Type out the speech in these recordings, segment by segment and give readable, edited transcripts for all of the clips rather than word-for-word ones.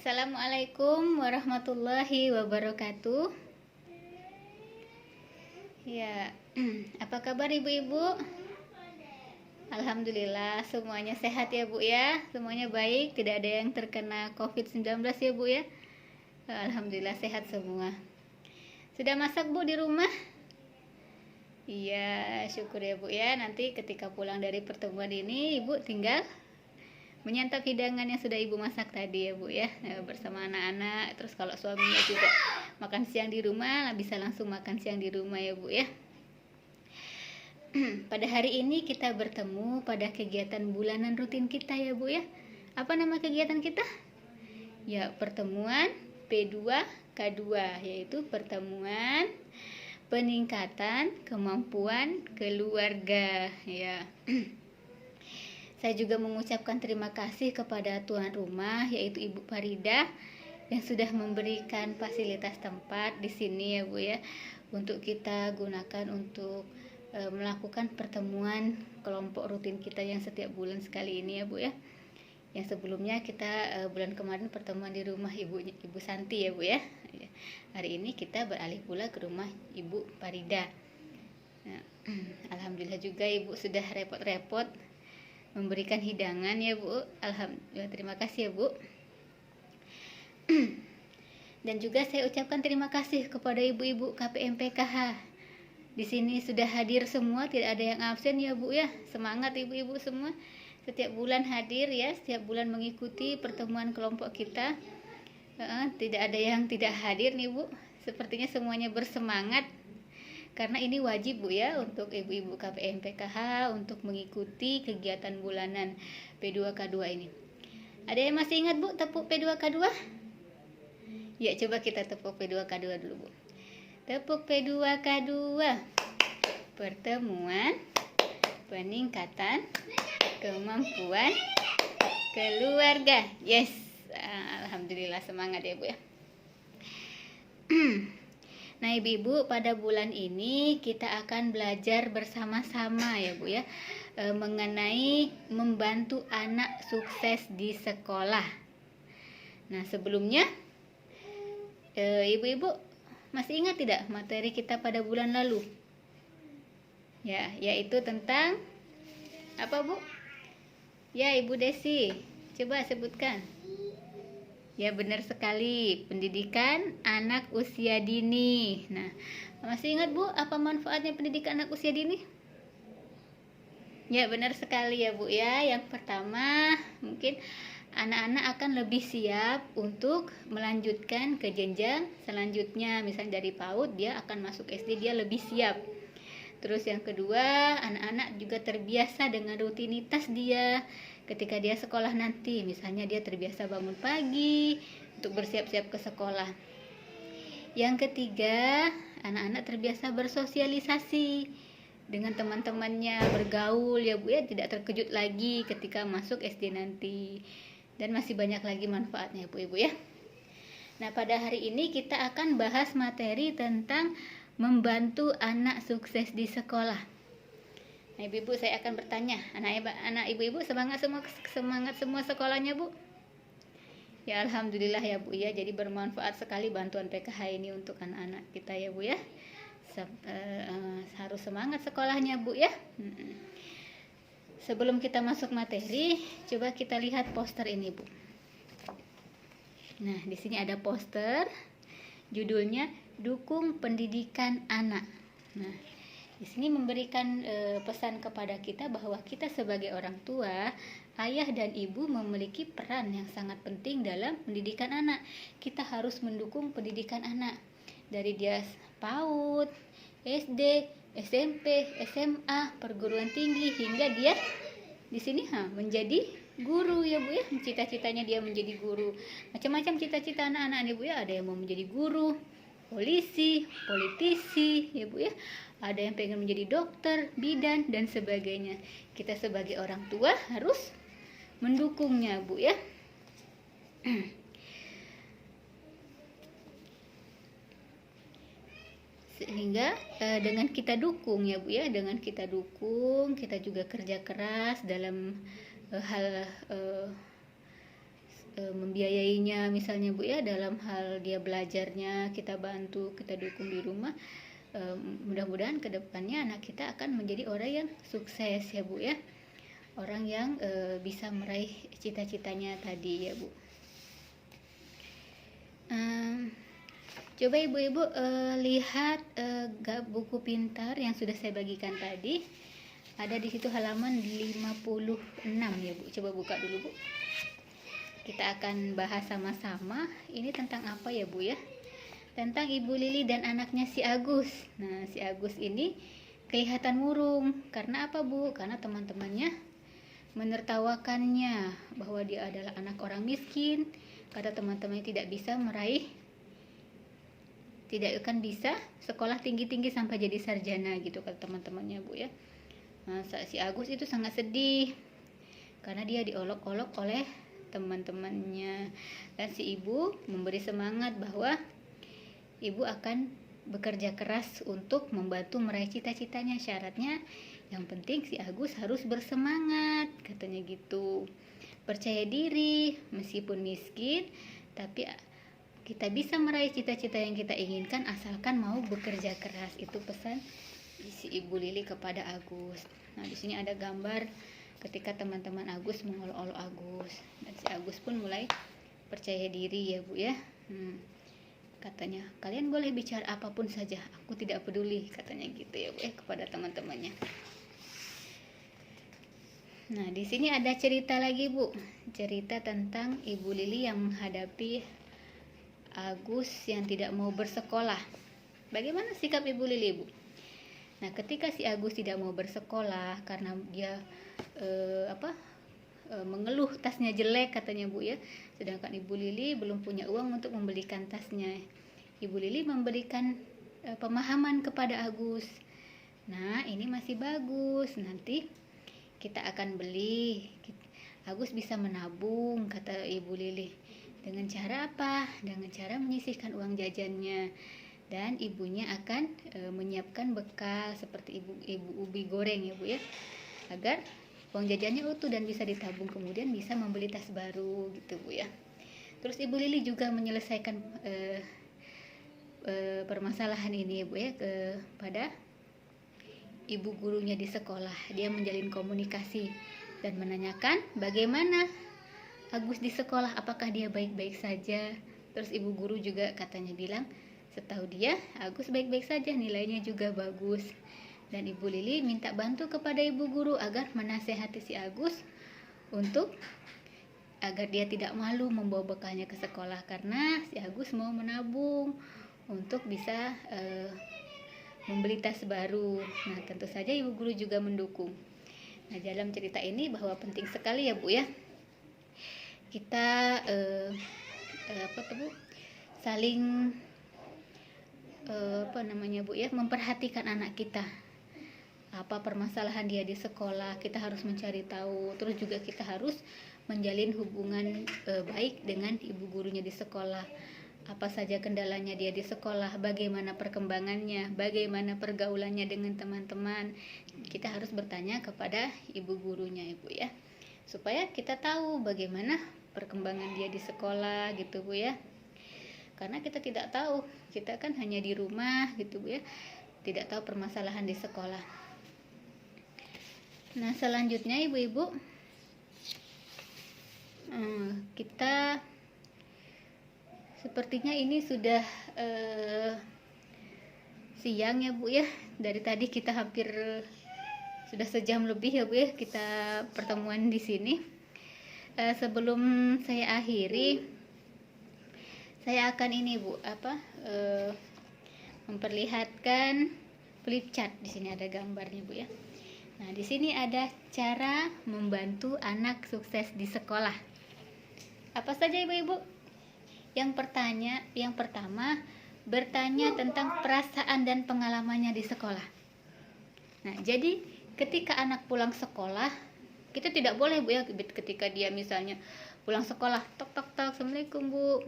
Assalamualaikum warahmatullahi wabarakatuh. Ya, apa kabar ibu-ibu? Alhamdulillah semuanya sehat ya Bu ya. Semuanya baik, tidak ada yang terkena COVID-19 ya Bu ya. Alhamdulillah sehat semua. Sudah masak Bu di rumah? Iya, syukur ya Bu ya. Nanti ketika pulang dari pertemuan ini Ibu tinggal menyantap hidangan yang sudah ibu masak tadi ya Bu ya, bersama anak-anak. Terus kalau suaminya juga makan siang di rumah, bisa langsung makan siang di rumah ya Bu ya. Pada hari ini kita bertemu pada kegiatan bulanan rutin kita ya Bu ya. Apa nama kegiatan kita? Ya, pertemuan P2K2, yaitu pertemuan peningkatan kemampuan keluarga ya. Saya juga mengucapkan terima kasih kepada tuan rumah, yaitu Ibu Farida, yang sudah memberikan fasilitas tempat di sini ya Bu ya, untuk kita gunakan untuk melakukan pertemuan kelompok rutin kita yang setiap bulan sekali ini ya Bu ya. Yang sebelumnya kita bulan kemarin pertemuan di rumah Ibu Santi ya Bu ya. Hari ini kita beralih pula ke rumah Ibu Farida. Nah, alhamdulillah juga Ibu sudah repot-repot memberikan hidangan ya Bu. Alhamdulillah, terima kasih ya Bu. Dan juga saya ucapkan terima kasih kepada ibu-ibu KPM PKH. Di sini sudah hadir semua, tidak ada yang absen ya Bu ya. Semangat ibu-ibu semua. Setiap bulan hadir ya, setiap bulan mengikuti pertemuan kelompok kita. Tidak ada yang tidak hadir nih Bu. Sepertinya semuanya bersemangat. Karena ini wajib Bu ya untuk ibu-ibu KPM PKH untuk mengikuti kegiatan bulanan P2K2 ini. Ada yang masih ingat Bu tepuk P2K2? Ya, coba kita tepuk P2K2 dulu Bu. Tepuk P2K2. Pertemuan peningkatan kemampuan keluarga. Yes. Alhamdulillah semangat ya Bu ya. Nah ibu-ibu, pada bulan ini kita akan belajar bersama-sama ya Bu ya, mengenai membantu anak sukses di sekolah. Nah sebelumnya ibu-ibu masih ingat tidak materi kita pada bulan lalu? Ya, yaitu tentang apa Bu? Ya Ibu Desi, coba sebutkan. Ya benar sekali, pendidikan anak usia dini. Nah, masih ingat Bu apa manfaatnya pendidikan anak usia dini? Ya benar sekali ya Bu ya. Yang pertama, mungkin anak-anak akan lebih siap untuk melanjutkan ke jenjang selanjutnya. Misalnya dari PAUD dia akan masuk SD, dia lebih siap. Terus yang kedua, anak-anak juga terbiasa dengan rutinitas dia ketika dia sekolah nanti. Misalnya dia terbiasa bangun pagi untuk bersiap-siap ke sekolah. Yang ketiga, anak-anak terbiasa bersosialisasi dengan teman-temannya, bergaul ya Bu ya, tidak terkejut lagi ketika masuk SD nanti. Dan masih banyak lagi manfaatnya Bu-ibu ya. Nah, pada hari ini kita akan bahas materi tentang membantu anak sukses di sekolah. Nah, ibu-ibu saya akan bertanya, anak ibu-ibu semangat semua sekolahnya Bu? Ya alhamdulillah ya Bu ya, jadi bermanfaat sekali bantuan PKH ini untuk anak-anak kita ya Bu ya. Harus semangat sekolahnya Bu ya. Sebelum kita masuk materi, coba kita lihat poster ini Bu. Nah, di sini ada poster, judulnya Dukung Pendidikan Anak. Nah, di sini memberikan pesan kepada kita bahwa kita sebagai orang tua, ayah dan ibu memiliki peran yang sangat penting dalam pendidikan anak. Kita harus mendukung pendidikan anak dari dia PAUD, SD, SMP, SMA, perguruan tinggi hingga dia di sini menjadi guru ya Bu ya. Cita-citanya dia menjadi guru. Macam-macam cita-cita anak-anak nih Bu ya. Ada yang mau menjadi guru, polisi, politisi ya Bu ya. Ada yang pengen menjadi dokter, bidan dan sebagainya. Kita sebagai orang tua harus mendukungnya Bu ya. Sehingga dengan kita dukung ya Bu ya, dengan kita dukung, kita juga kerja keras dalam hal membiayainya misalnya Bu ya, dalam hal dia belajarnya kita bantu, kita dukung di rumah. Mudah-mudahan kedepannya anak kita akan menjadi orang yang sukses ya Bu ya, orang yang bisa meraih cita-citanya tadi ya Bu. Coba ibu-ibu lihat buku pintar yang sudah saya bagikan tadi, ada di situ halaman 56 ya Bu. Coba buka dulu Bu, kita akan bahas sama-sama. Ini tentang apa ya Bu ya? Tentang Ibu Lili dan anaknya si Agus. Nah, si Agus ini kelihatan murung. Karena apa Bu? Karena teman-temannya menertawakannya bahwa dia adalah anak orang miskin. Kata teman-temannya tidak akan bisa sekolah tinggi-tinggi sampai jadi sarjana gitu kata teman-temannya Bu ya. Nah, si Agus itu sangat sedih karena dia diolok-olok oleh teman-temannya, dan si ibu memberi semangat bahwa ibu akan bekerja keras untuk membantu meraih cita-citanya. Syaratnya yang penting si Agus harus bersemangat, katanya gitu. Percaya diri, meskipun miskin, tapi kita bisa meraih cita-cita yang kita inginkan asalkan mau bekerja keras. Itu pesan si Ibu Lili kepada Agus. Nah, di sini ada gambar ketika teman-teman Agus mengolok-olok Agus, dan si Agus pun mulai percaya diri ya Bu ya. Katanya, kalian boleh bicara apapun saja, aku tidak peduli, katanya gitu ya Bu ya kepada teman-temannya. Nah, di sini ada cerita lagi Bu, cerita tentang Ibu Lili yang menghadapi Agus yang tidak mau bersekolah. Bagaimana sikap Ibu Lili Bu? Nah, ketika si Agus tidak mau bersekolah karena dia mengeluh tasnya jelek katanya Bu ya, sedangkan Ibu Lili belum punya uang untuk membelikan tasnya. Ibu Lili memberikan pemahaman kepada Agus. Nah, ini masih bagus, nanti kita akan beli. Agus bisa menabung, kata Ibu Lili. Dengan cara apa? Dengan cara menyisihkan uang jajannya, dan ibunya akan menyiapkan bekal seperti ibu ubi goreng ya Bu ya, agar uang jajannya utuh dan bisa ditabung, kemudian bisa membeli tas baru gitu Bu ya. Terus Ibu Lili juga menyelesaikan permasalahan ini ya Bu ya kepada ibu gurunya di sekolah. Dia menjalin komunikasi dan menanyakan bagaimana Agus di sekolah, apakah dia baik-baik saja. Terus ibu guru juga katanya bilang, setahu dia Agus baik-baik saja, nilainya juga bagus. Dan Ibu Lili minta bantu kepada ibu guru agar menasehati si Agus agar dia tidak malu membawa bekalnya ke sekolah, karena si Agus mau menabung untuk bisa membeli tas baru. Nah, tentu saja ibu guru juga mendukung. Nah, dalam cerita ini bahwa penting sekali ya Bu ya, kita saling Bu ya, memperhatikan anak kita. Apa permasalahan dia di sekolah, kita harus mencari tahu. Terus juga kita harus menjalin hubungan baik dengan ibu gurunya di sekolah. Apa saja kendalanya dia di sekolah, bagaimana perkembangannya, bagaimana pergaulannya dengan teman-teman. Kita harus bertanya kepada ibu gurunya Ibu ya, supaya kita tahu bagaimana perkembangan dia di sekolah gitu Bu ya. Karena kita tidak tahu, kita kan hanya di rumah gitu Bu ya, tidak tahu permasalahan di sekolah. Nah, selanjutnya ibu-ibu, kita sepertinya ini sudah siang ya Bu ya. Dari tadi kita hampir sudah sejam lebih ya Bu ya kita pertemuan di sini. Sebelum saya akhiri, saya akan ini Bu memperlihatkan flip chart. Di sini ada gambarnya Bu ya. Nah, di sini ada cara membantu anak sukses di sekolah. Apa saja ibu-ibu? Yang pertama, bertanya tentang perasaan dan pengalamannya di sekolah. Nah, jadi ketika anak pulang sekolah, kita tidak boleh Bu ya, ketika dia misalnya pulang sekolah, tok tok tok, Assalamualaikum Bu,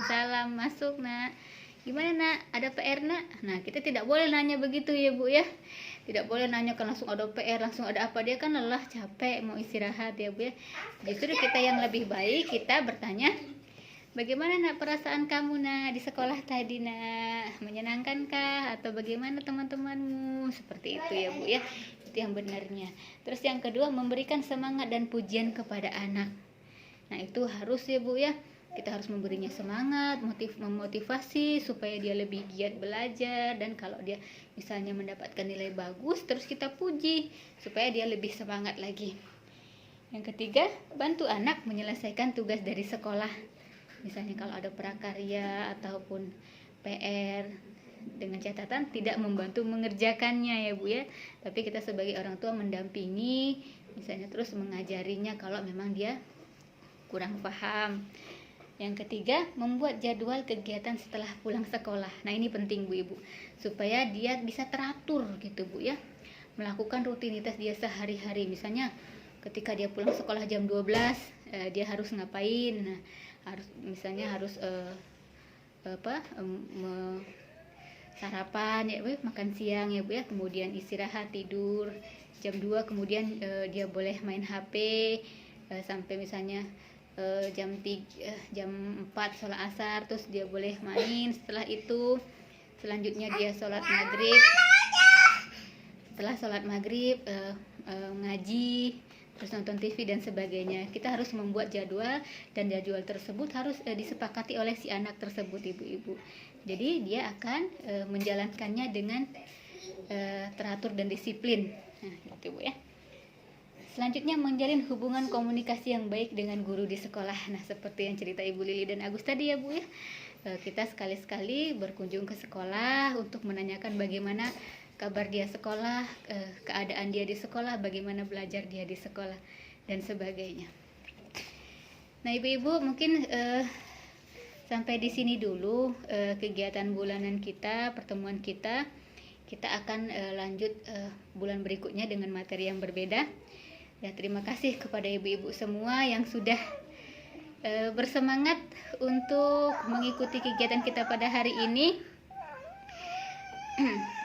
salam, masuk Nak, gimana Nak, ada PR Nak. Nah, kita tidak boleh nanya begitu ya Bu ya. Tidak boleh nanyakan langsung ada PR, langsung ada apa, dia kan lelah, capek, mau istirahat ya Bu ya. Justru kita yang lebih baik, kita bertanya, bagaimana nak perasaan kamu nak di sekolah tadi nak? Menyenangkankah? Atau bagaimana teman-temanmu? Seperti itu ya Bu ya. Itu yang benarnya. Terus yang kedua, memberikan semangat dan pujian kepada anak. Nah itu harus ya Bu ya. Kita harus memberinya semangat, memotivasi supaya dia lebih giat belajar, dan kalau dia misalnya mendapatkan nilai bagus, terus kita puji supaya dia lebih semangat lagi. Yang ketiga, bantu anak menyelesaikan tugas dari sekolah. Misalnya kalau ada prakarya ataupun PR, dengan catatan tidak membantu mengerjakannya ya Bu ya, tapi kita sebagai orang tua mendampingi, misalnya terus mengajarinya kalau memang dia kurang paham. Yang ketiga, membuat jadwal kegiatan setelah pulang sekolah. Nah ini penting Bu Ibu, supaya dia bisa teratur gitu Bu ya, melakukan rutinitas dia sehari-hari. Misalnya ketika dia pulang sekolah jam 12, dia harus ngapain. Nah, harus sarapan ya Bu, makan siang ya Bu ya, kemudian istirahat tidur jam 2, kemudian dia boleh main HP sampai misalnya jam 4 sholat asar, terus dia boleh main. Setelah itu selanjutnya dia sholat maghrib, setelah sholat maghrib ngaji, terus nonton TV dan sebagainya. Kita harus membuat jadwal, dan jadwal tersebut harus disepakati oleh si anak tersebut ibu-ibu. Jadi dia akan menjalankannya dengan teratur dan disiplin. Nah gitu Bu ya. Selanjutnya, menjalin hubungan komunikasi yang baik dengan guru di sekolah. Nah seperti yang cerita Ibu Lili dan Agus tadi ya Bu ya, kita sekali-sekali berkunjung ke sekolah untuk menanyakan bagaimana kabar dia sekolah, keadaan dia di sekolah, bagaimana belajar dia di sekolah dan sebagainya. Nah ibu-ibu, mungkin sampai di sini dulu kegiatan bulanan kita, pertemuan kita. Kita akan lanjut bulan berikutnya dengan materi yang berbeda. Ya, terima kasih kepada ibu-ibu semua yang sudah bersemangat untuk mengikuti kegiatan kita pada hari ini.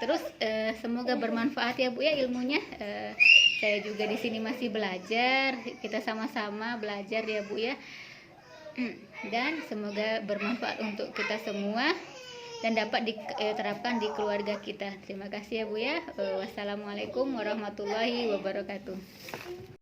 Terus semoga bermanfaat ya Bu ya ilmunya. Saya juga di sini masih belajar, kita sama-sama belajar ya Bu ya. Dan semoga bermanfaat untuk kita semua dan dapat diterapkan di keluarga kita. Terima kasih ya Bu ya. Wassalamualaikum warahmatullahi wabarakatuh.